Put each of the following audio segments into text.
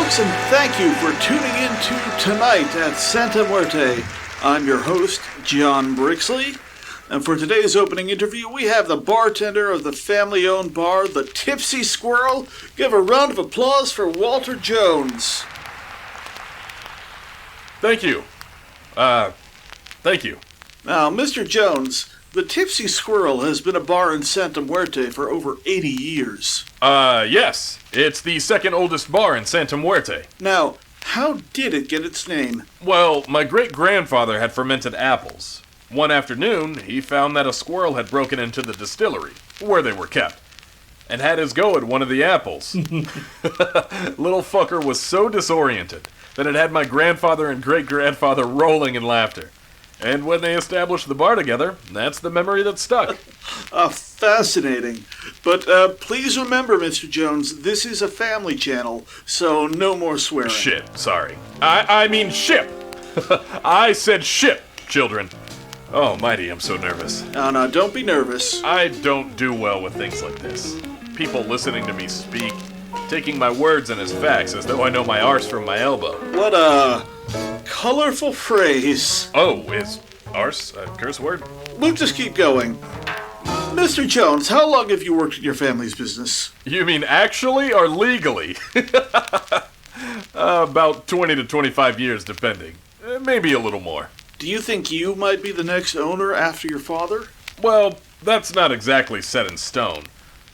folks, and thank you for tuning in to Tonight at Santa Muerte. I'm your host, John Brixley, and for today's opening interview, we have the bartender of the family-owned bar, the Tipsy Squirrel. Give a round of applause for Walter Jones. Thank you. Thank you. Now, Mr. Jones, the Tipsy Squirrel has been a bar in Santa Muerte for over 80 years. Yes. It's the second oldest bar in Santa Muerte. Now, how did it get its name? Well, my great-grandfather had fermented apples. One afternoon, he found that a squirrel had broken into the distillery, where they were kept, and had his go at one of the apples. Little fucker was so disoriented that it had my grandfather and great-grandfather rolling in laughter. And when they established the bar together, that's the memory that stuck. Fascinating. But please remember, Mr. Jones, this is a family channel, so no more swearing. Shit, sorry. I mean ship. I said ship, children. Oh, mighty, I'm so nervous. No, don't be nervous. I don't do well with things like this. People listening to me speak, taking my words and as facts as though I know my arse from my elbow. What a colorful phrase. Oh, is arse a curse word? We'll just keep going. Mr. Jones, how long have you worked in your family's business? You mean actually or legally? About 20 to 25 years, depending. Maybe a little more. Do you think you might be the next owner after your father? Well, that's not exactly set in stone.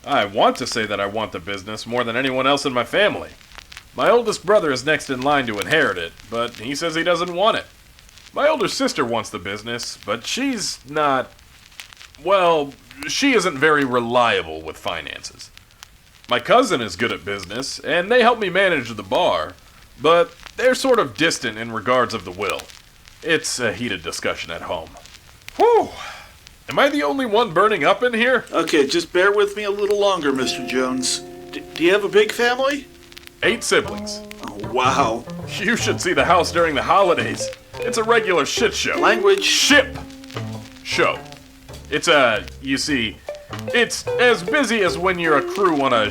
I want to say that I want the business more than anyone else in my family. My oldest brother is next in line to inherit it, but he says he doesn't want it. My older sister wants the business, but she's not... Well, she isn't very reliable with finances. My cousin is good at business, and they help me manage the bar, but they're sort of distant in regards of the will. It's a heated discussion at home. Whew! Am I the only one burning up in here? Okay, just bear with me a little longer, Mr. Jones. Do you have a big family? 8 siblings. Oh, wow. You should see the house during the holidays. It's a regular shit show. Language. Ship show. It's you see, it's as busy as when you're a crew on a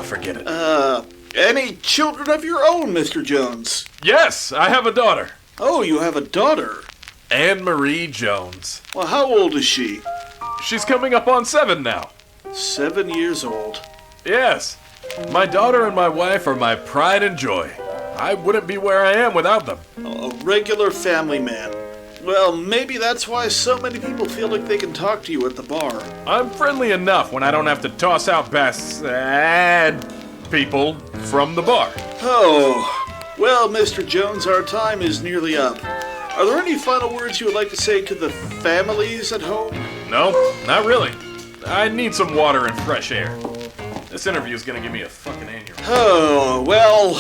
forget it. Any children of your own, Mr. Jones? Yes, I have a daughter. Oh, you have a daughter? Anne-Marie Jones. Well, how old is she? She's coming up on 7 now. 7 years old. Yes. My daughter and my wife are my pride and joy. I wouldn't be where I am without them. A regular family man. Well, maybe that's why so many people feel like they can talk to you at the bar. I'm friendly enough when I don't have to toss out bad people from the bar. Oh, well, Mr. Jones, our time is nearly up. Are there any final words you would like to say to the families at home? No, not really. I need some water and fresh air. This interview is going to give me a fucking aneurysm. Oh, well,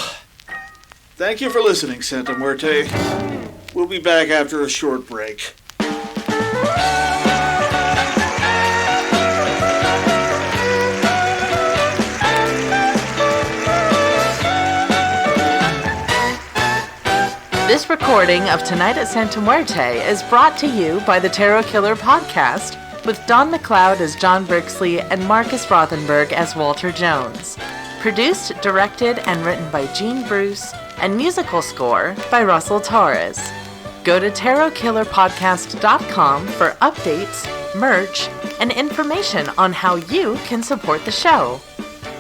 thank you for listening, Santa Muerte. We'll be back after a short break. This recording of Tonight at Santa Muerte is brought to you by the Tarot Killer Podcast, with Don McLeod as John Brixley and Marcus Rothenberg as Walter Jones. Produced, directed, and written by Gene Bruce, and musical score by Russell Torres. Go to tarotkillerpodcast.com for updates, merch, and information on how you can support the show.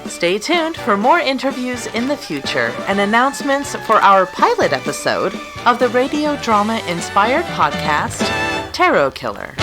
Stay tuned for more interviews in the future and announcements for our pilot episode of the radio drama-inspired podcast, Tarot Killer.